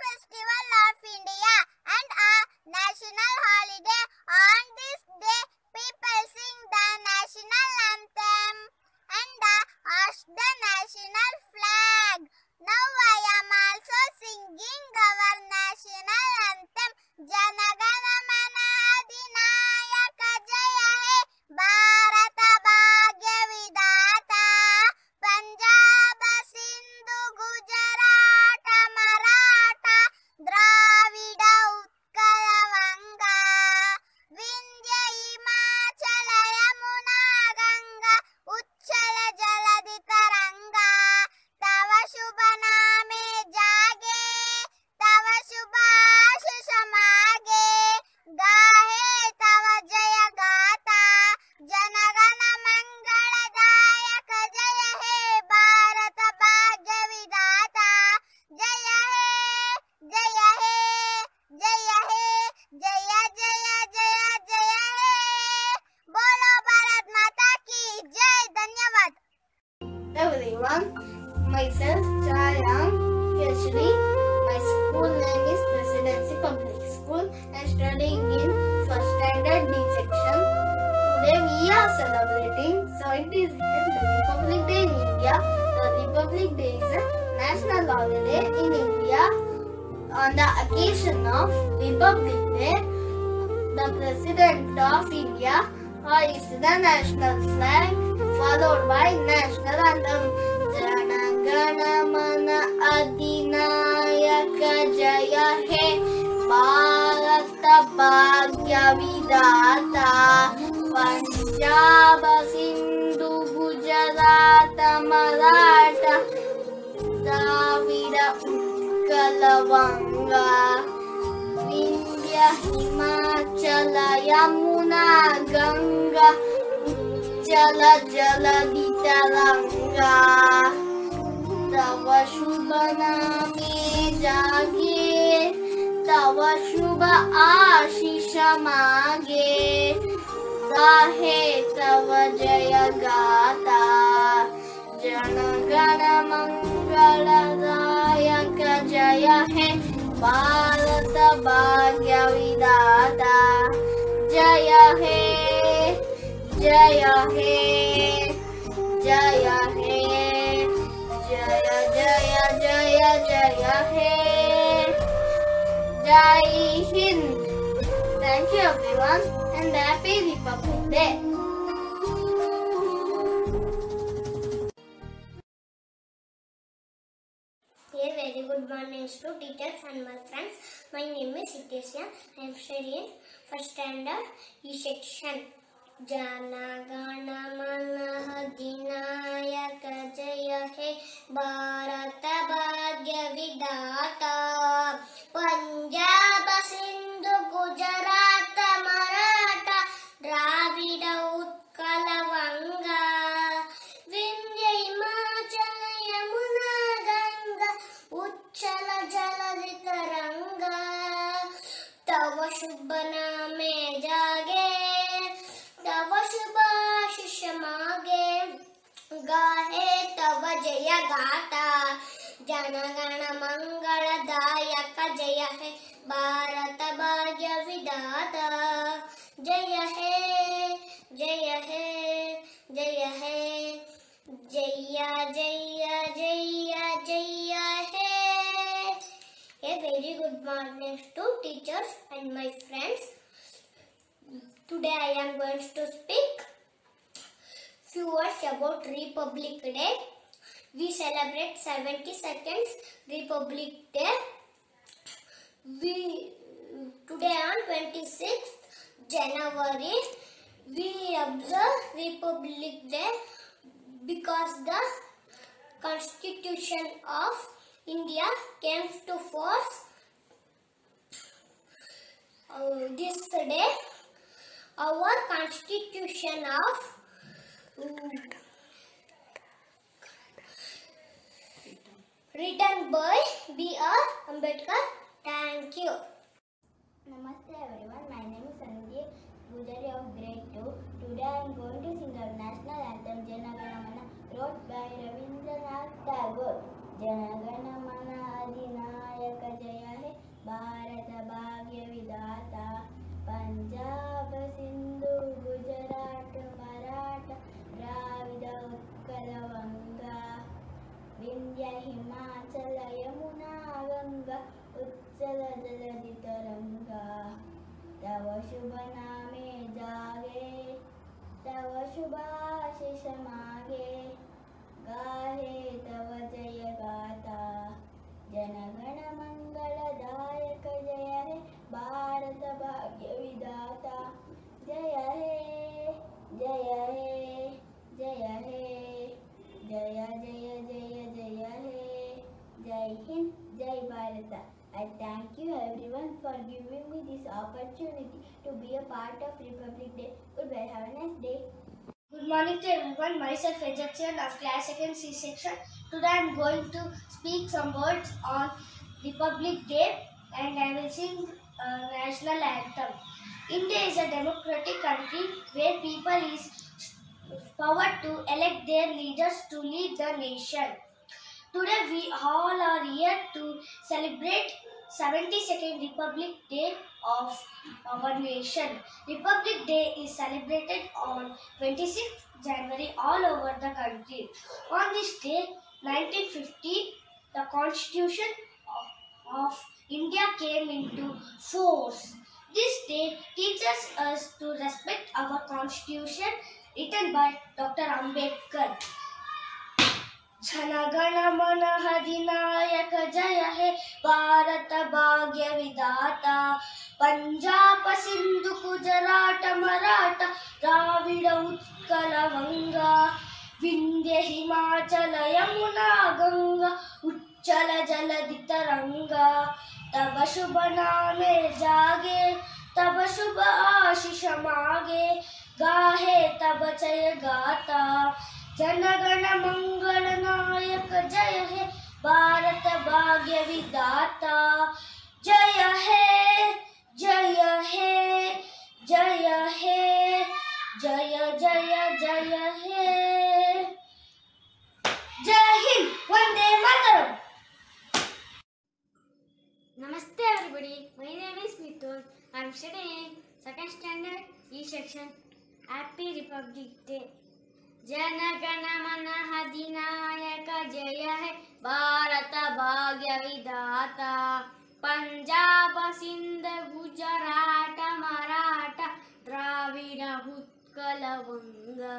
festival of India and a national holiday. On this day, people sing the national anthem and hoist the national flag. Now I am also singing our national anthem. Jana Gana Mana Adinayaka Jaya He Bharata Bhagya Vidata Punjab Sindhu Gujarat Maratha Dravida Utkala Vanga Vindhya Himachala Yamuna Ganga Uchchala Jaladi Taranga Tava Shubha Name Jage Tava Shubha Ashish Mage Gahe Tava Jaya Gata Jana Gana Mangala Dayaka Jaya He Bharata Bhagya Vidata Jaya He Jaya He Jaya He Jaya Jaya Jaya Jaya He Bolo Bharat Mata Ki Jai. Dhanyavad. Everyone, myself Chayam Keshri. My school name is Presidency Public School. I am studying in first standard D section. Today we are celebrating 77th Republic Day in India. The Republic Day is a national holiday in India. On the occasion of Republic Day, the President of India hoists the national flag followed by national anthem. Jana Gana Mana Adinayaka Jaya He Bharata Bhagya Vidata Punjab Sindhu Gujarat Maratha Dravida Utkala Vanga Vindhya Himachala Yamuna Ganga Uchchala Jaladi Taranga Tava Shubha Name Jage Tava Shubha Ashisha Mage Gahe Tava Jaya Gata Jana Gana Mangala Dayaka Jaya He Bharata Bhagya Vidata Jaya He Jaya He Jaya He Jaya Jaya Jaya Jaya He Jai Hind. Thank you everyone and happy Republic Day. A very good morning to teachers and my friends. My name is Hitesya. I am studying first standard E section. Jana Gana Mana Adinayaka Jaya He Bharata Bhagya Vidata Punjab Sindhu Gujarat Maratha Dravida Utkala Vanga Vindhya Himachala Yamuna Ganga Uchchala Jaladi Taranga Tava Shubha Name Jage Tava Shubha Ashish Mage Gahe Tava Jaya Gata Jana Gana Mangala Dayaka Jaya He Bharata Bhagya Vidata Jaya He Jaya He Jaya He Jaya Jaya Jaya Jaya He. A very good morning to teachers and my friends. Today I am going to speak few words about Republic Day. We celebrate 72nd Republic Day. Today on 26th January we observe Republic Day because the Constitution of India came to force this day. Our Constitution of written by B.R. Ambedkar. Thank you. Namaste everyone, my name is Sanjay Gujari of grade 2. Today I am going to sing our national anthem Jana Gana Mana wrote by Rabindranath Tagore. Jana Gana Mana Adinayaka Jaya उच्चल जलधि तरंगा तव शुभ नामे जागे तव शुभाशिष मागे गाहे तव जय गाथा जनगण मंगलदायक जय हे भारत भाग्य विधाता जय हे जय हे जय हे जय जय जय जय हे जय हिंद जय Bharat. I thank you everyone for giving me this opportunity to be a part of Republic Day. Goodbye. Have a nice day. Good morning to everyone. Myself Ejatian of class 2nd C section. Today I am going to speak some words on Republic Day and I will sing national anthem. India is a democratic country where people is power to elect their leaders to lead the nation. Today we all are here to celebrate 72nd Republic Day of our nation. Republic Day is celebrated on 26th January all over the country. On this day, 1950, the Constitution of India came into force. This day teaches us to respect our Constitution written by Dr. Ambedkar. जनगण मन अधिनायक जय हे भारत भाग्य विधाता पंजाब सिंधु गुजरात मराठा द्राविड़ उत्कल गंगा विंध्य हिमाचल यमुना गंगा उच्चल जलधि तरंगा तब शुभ नामे जागे तब शुभ आशीष मागे गाहे तब जय गाथा जनगण मंगल नायक जय हे भारत भाग्य विधाता जय हे जय हे जय हे जय जय जय हे जय Hind Vande Mataram. Namaste everybody, my name is Mithun. I am studying 2nd standard E section. Happy Republic Day. जनगण मन अधिनायक जय हे भारत भाग्य विधाता पंजाब सिंध गुजरात मराठा द्राविड़ उत्कल गंगा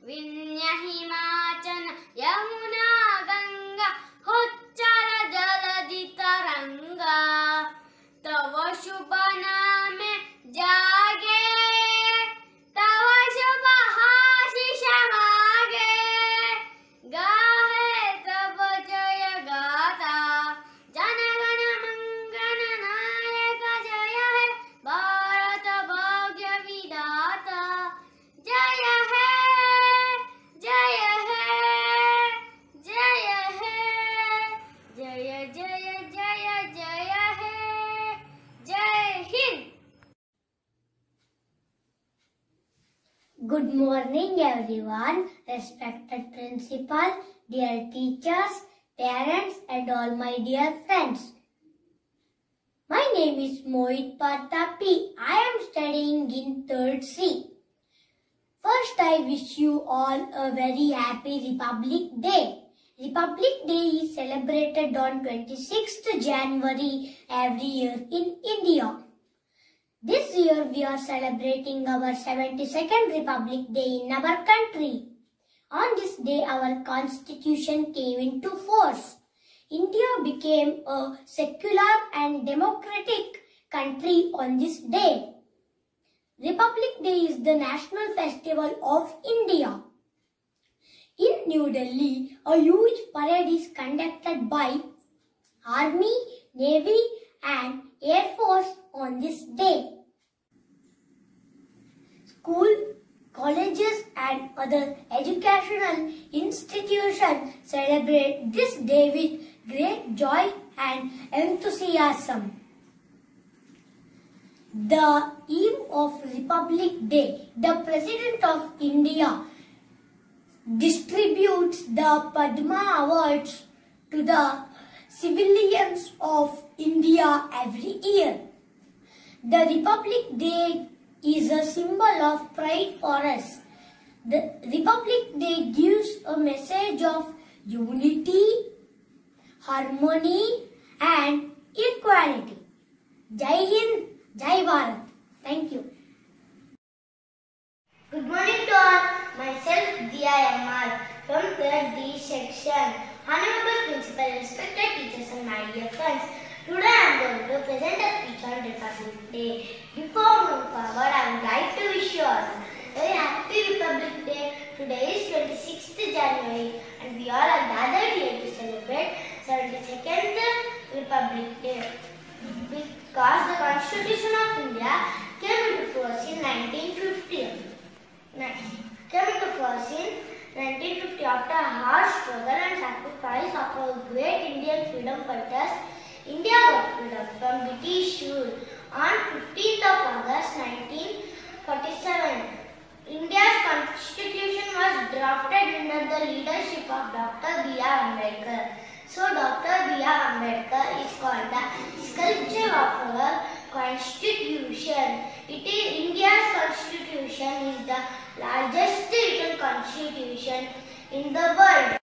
विंध्य हिमाचल यमुना गंगा उच्चल जलधि तरंगा तव शुभ नामे जागे तव शुभ आशीष मागे गाहे तब जय गाथा जनगण मंगल नायक जय हे भारत भाग्य विधाता जय हे जय हे जय हे जय जय जय जय हे जय Hind. Good morning everyone, respected principal, dear teachers, parents and all my dear friends. My name is Mohit Patapi. I am studying in 3rd C. First I wish you all a very happy Republic Day. Republic Day is celebrated on 26th January every year in India. This year we are celebrating our 72nd Republic Day in our country. On this day our constitution came into force. India became a secular and democratic country on this day. Republic Day is the national festival of India. In New Delhi, a huge parade is conducted by Army, Navy and Air Force on this day. School, colleges and other educational institutions celebrate this day with great joy and enthusiasm. The eve of Republic Day, the President of India distributes the Padma Awards to the civilians of India every year. The Republic Day is a symbol of pride for us. The Republic Day gives a message of unity, harmony and it Jai Hind, Jai Bharat. Thank you. Good morning to all. Myself Diya MR from 3rd D section. Honorable Principal, respected teachers and my dear friends. Today I am going to present a speech on Republic Day. Before moving forward, I would like to wish you all a very happy Republic Day. Today is 26th January and we all are gathered here to celebrate 72nd Republic Day. Because the Constitution of India came into force in 1950. After a hard struggle and sacrifice of our great Indian freedom fighters. India got freedom from British rule on 15th of August 1947. India's constitution was drafted under the leadership of Dr. B.R. Ambedkar. So Dr. B.R. Ambedkar is called the sculpture of our constitution. India's constitution is the largest written constitution in the world.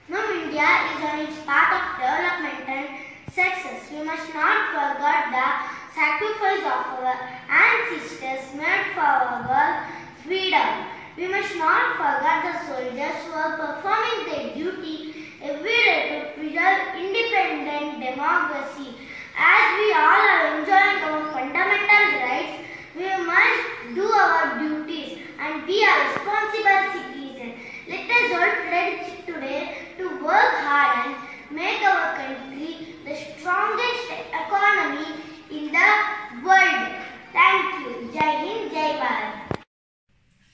Now India is on its path of development and success. We must not forget the sacrifice of our ancestors made for our freedom. We must not forget the soldiers who are performing their duty every day to preserve independent democracy. As we all are enjoying our fundamental rights, we must do our duties and be a responsible citizen. Let us all pledge today to work hard and make our country the strongest economy in the world. Thank you. Jai Hind, Jai Bharat.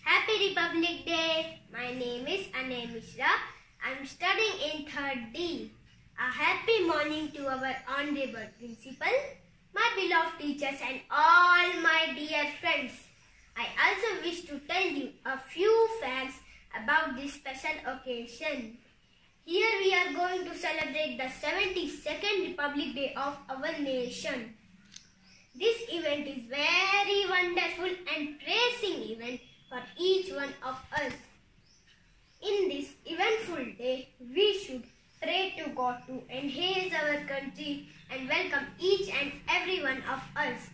Happy Republic Day. My name is Anay Mishra. I am studying in 3rd D. A happy morning to our Honorable Principal, my beloved teachers and all my dear friends. I also wish to tell you a few facts about this special occasion. Here we are going to celebrate the 72nd Republic Day of our nation. This event is very wonderful and praising event for each one of us. In this eventful day, we should pray to God to enhance our country and welcome each and every one of us.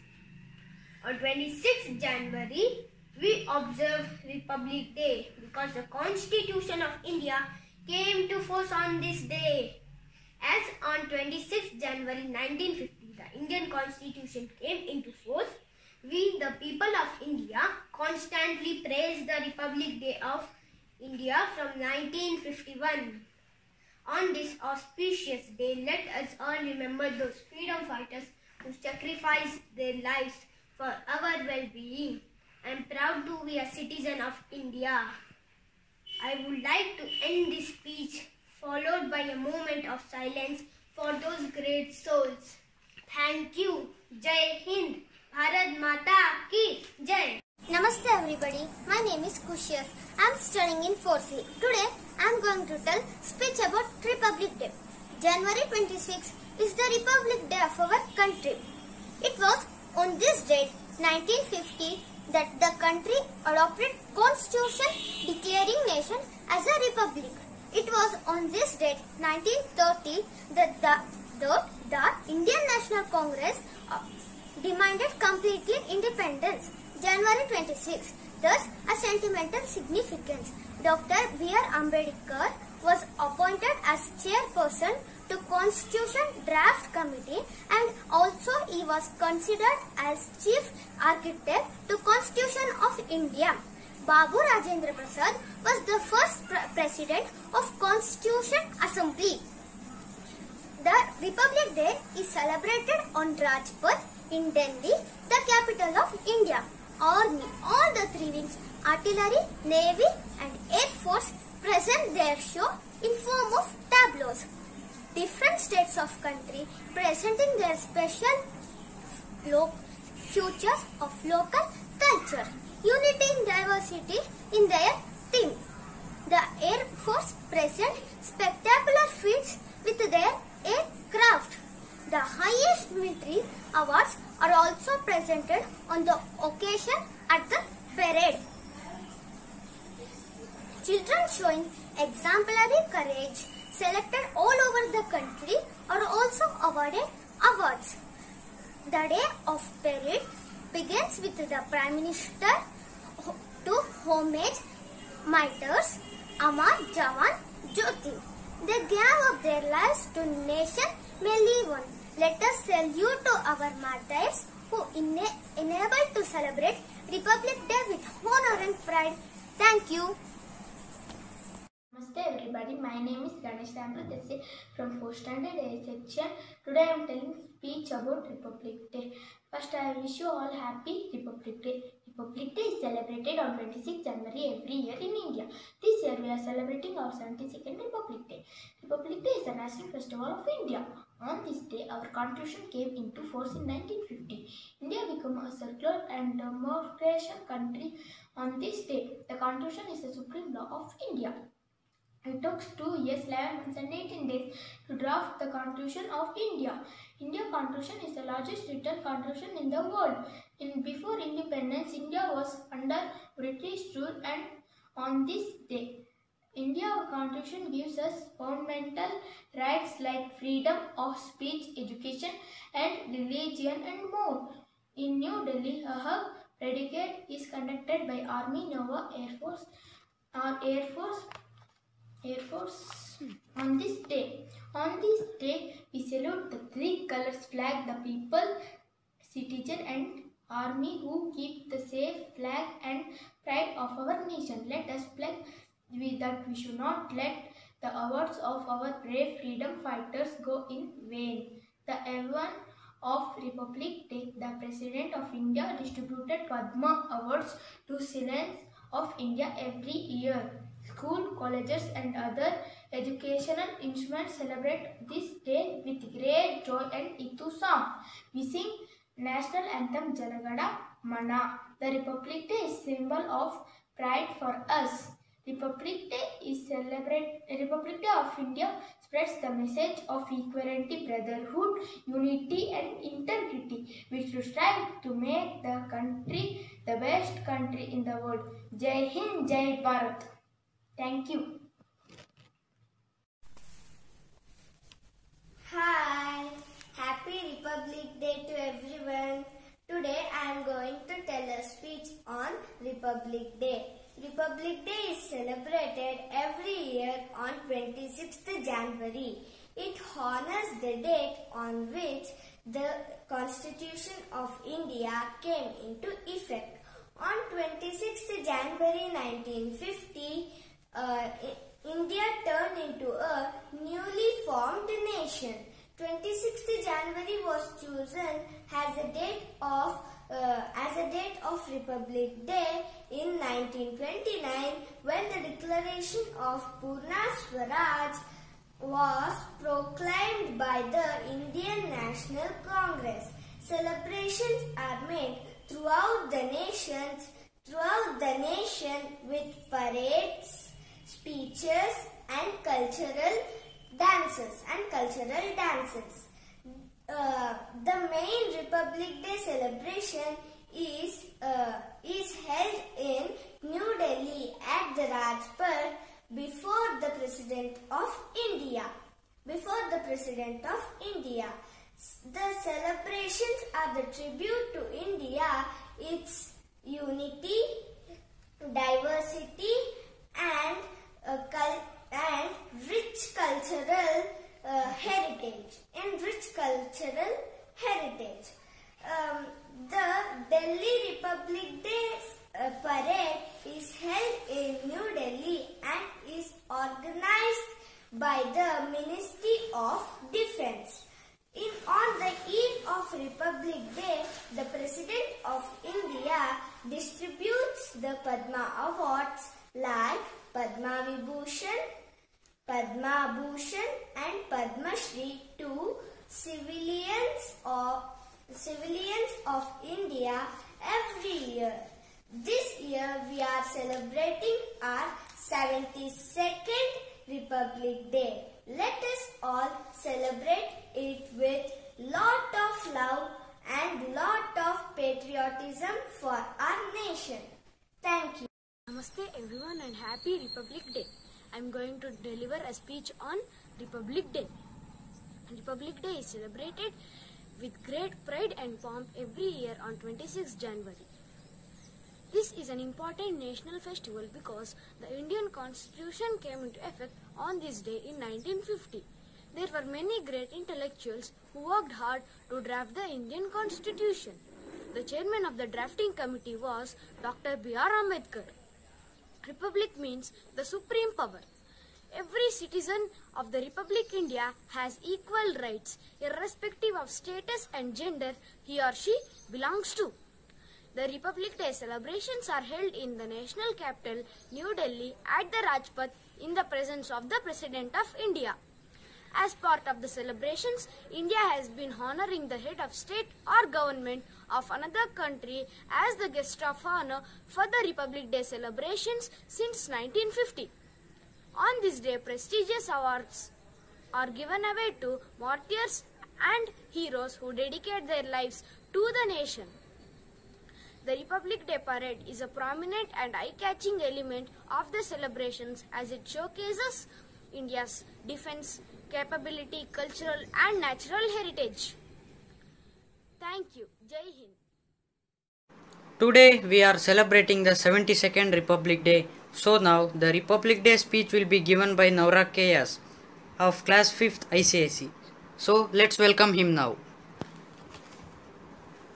On 26th January, we observe Republic Day because the Constitution of India came to force on this day. As on 26th January 1950, the Indian Constitution came into force, we, the people of India, constantly praise the Republic Day of India from 1951. On this auspicious day, let us all remember those freedom fighters who sacrificed their lives for our well-being. I am proud to be a citizen of India. I would like to end this speech followed by a moment of silence for those great souls. Thank you. Jai Hind. Bharat Mata ki Jai. Namaste everybody, my name is Kushyas. I am studying in 4C. Today I am going to tell speech about Republic Day. January 26 is the Republic Day of our country. It was on this date 1950 that the country adopted Constitution declaring nation as a republic. It was on this date 1930 that the Indian National Congress demanded completely independence. January 26, thus a sentimental significance. Dr. B.R. Ambedkar was appointed as chairperson to Constitution Draft Committee and also he was considered as chief architect to Constitution of India. Babu Rajendra Prasad was the first president of Constitution Assembly. The Republic Day is celebrated on Rajpath in Delhi, the capital of India. Army, all the three wings, artillery, navy and air force present their show in form of tableaus. Different states of country presenting their special features of local culture. Unity in diversity in their theme. The air force present spectacular feats with their aircraft. The highest military awards are also presented on the occasion at the parade. Children showing exemplary courage selected all over the country are also awarded awards. The day of parade begins with the Prime Minister to homage martyrs Amar Jawan Jyoti. They gave up their lives to nation may live on. Let us salute to our martyrs who enable to celebrate Republic Day with honor and pride. Thank you. Namaste everybody, my name is Ganesh Ramprasad from 4th Standard A section. Today I am telling speech about Republic Day. First I wish you all happy Republic Day. Republic Day is celebrated on 26th January every year in India. This year we are celebrating our 72nd Republic Day. Republic Day is the national festival of India. On this day our constitution came into force in 1950. India became a secular and democratic country on this day. The constitution is the supreme law of India. It took 2 years, 11 months and 18 days to draft the Constitution of India. Indian Constitution is the largest written constitution in the world. Before independence, India was under British rule, and on this day, Indian Constitution gives us fundamental rights like freedom of speech, education and religion and more. In New Delhi, a hug parade is conducted by Army, Navy, Air Force on this day. On this day, we salute the three colors flag, the people, citizen and army who keep the safe flag and pride of our nation. Let us pledge that we should not let the awards of our brave freedom fighters go in vain. The event of Republic Day, the President of India distributed Padma Awards to citizens of India every year. School, colleges and other educational institutions celebrate this day with great joy and enthusiasm. We sing National Anthem Janagana Mana. The Republic Day is symbol of pride for us. Republic Day of India spreads the message of equality, brotherhood, unity and integrity. We should strive to make the country the best country in the world. Jai Hind, Jai Bharat. Thank you. Hi, Happy Republic Day to everyone. Today I am going to tell a speech on Republic Day. Republic Day is celebrated every year on 26th January. It honors the date on which the Constitution of India came into effect. On 26th January 1950, India turned into a newly formed nation. 26th January was chosen as a date of Republic Day in 1929 when the declaration of Purna Swaraj was proclaimed by the Indian National Congress. Celebrations are made throughout the nation with parades, speeches and cultural dances. The main Republic Day celebration is held in New Delhi at the Rajpath before the President of India. The celebrations are the tribute to India, its unity, diversity and rich cultural heritage. The Delhi Republic Day parade is held in New Delhi and is organized by the Ministry of Defence. On the eve of Republic Day, the President of India distributes the Padma Awards like Padma Vibhushan, Padma Bhushan and Padma Shri to civilians of India every year. This year we are celebrating our 72nd Republic Day. Let us all celebrate it with lot of love and lot of patriotism for our nation. Thank you. Namaste everyone and Happy Republic Day. I am going to deliver a speech on Republic Day. Republic Day is celebrated with great pride and pomp every year on 26 January. This is an important national festival because the Indian Constitution came into effect on this day in 1950. There were many great intellectuals who worked hard to draft the Indian Constitution. The chairman of the drafting committee was Dr. B.R. Ambedkar. Republic means the supreme power. Every citizen of the Republic India has equal rights irrespective of status and gender he or she belongs to. The Republic Day celebrations are held in the national capital, New Delhi, at the Rajpath in the presence of the President of India. As part of the celebrations, India has been honoring the head of state or government of another country as the guest of honor for the Republic Day celebrations since 1950. On this day, prestigious awards are given away to martyrs and heroes who dedicate their lives to the nation. The Republic Day parade is a prominent and eye-catching element of the celebrations as it showcases India's defense capability, cultural and natural heritage. Thank you. Jai Hind. Today we are celebrating the 72nd Republic Day. So now the Republic Day speech will be given by Naurag Kayas of class 5th ICSE. So let's welcome him now.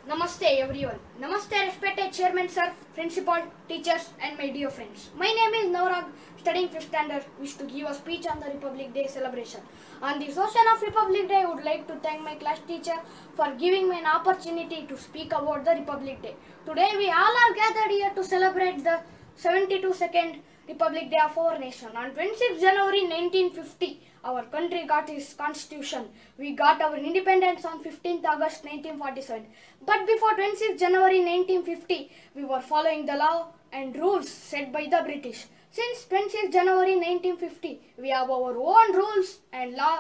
Namaste everyone. Namaste respected chairman sir, principal, teachers and my dear friends. My name is Naurag, studying 5th standard, wish to give a speech on the Republic Day celebration. On the occasion of Republic Day, I would like to thank my class teacher for giving me an opportunity to speak about the Republic Day. Today we all are gathered here to celebrate the 72nd Republic Day of our nation. On 26 January 1950, our country got its constitution. We got our independence on 15th August 1947. But before 26 January 1950, we were following the law and rules set by the British. Since 26 January 1950, we have our own rules and law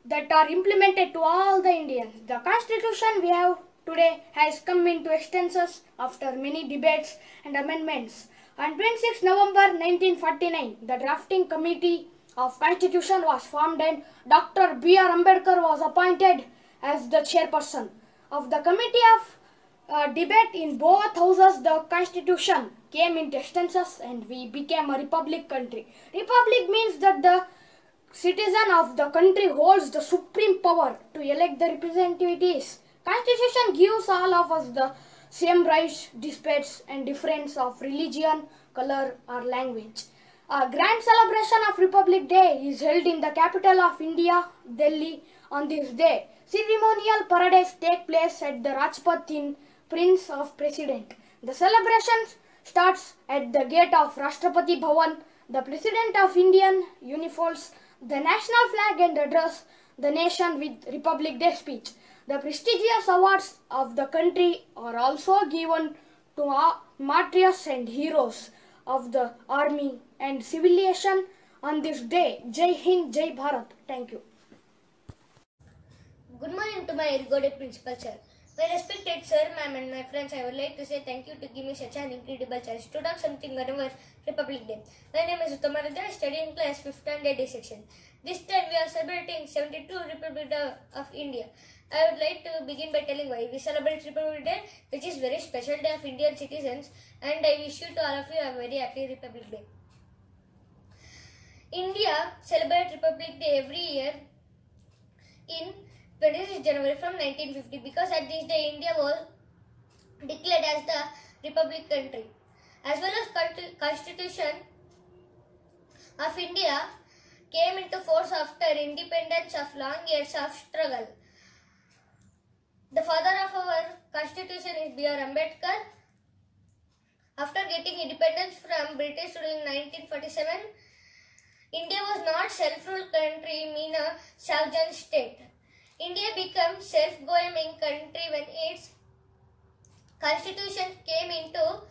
that are implemented to all the Indians. The constitution we have today has come into existence after many debates and amendments. On 26 November 1949, the drafting committee of Constitution was formed and Dr. B.R. Ambedkar was appointed as the chairperson of the committee of debate in both houses. The Constitution came into existence and we became a republic country. Republic means that the citizen of the country holds the supreme power to elect the representatives. Constitution gives all of us the same rights despite and difference of religion, color or language. A grand celebration of Republic Day is held in the capital of India, Delhi, on this day. Ceremonial parades take place at the Rajpath in Prince of President. The celebration starts at the gate of Rashtrapati Bhavan. The President of India unfolds the national flag and address the nation with Republic Day speech. The prestigious awards of the country are also given to martyrs and heroes of the army and civilization on this day. Jai Hind, Jai Bharat. Thank you. Good morning to my regarded principal sir. My respected sir, ma'am and my friends, I would like to say thank you to give me such an incredible chance to talk something on our Republic Day. My name is Uttamaradra, studying class 5th standard A section. This time we are celebrating 72 Republic Day of India. I would like to begin by telling why we celebrate Republic Day, which is very special day of Indian citizens, and I wish you to all of you a very happy Republic Day. India celebrates Republic Day every year in 26 January from 1950 because at this day India was declared as the Republic country. As well as Constitution of India came into force after independence of long years of struggle. The father of our Constitution is B.R. Ambedkar. After getting independence from British rule in 1947, India was not self-ruled country, mean a sovereign state. India became self-governing country when its constitution came into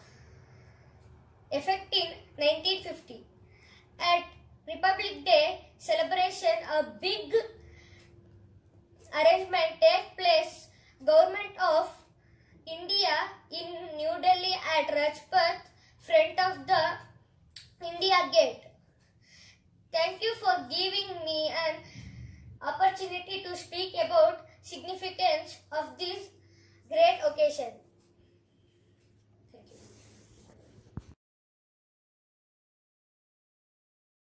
effect in 1950. At Republic Day celebration, a big arrangement take place. Government of India in New Delhi at Rajpath, front of the India Gate. Thank you for giving me an opportunity to speak about significant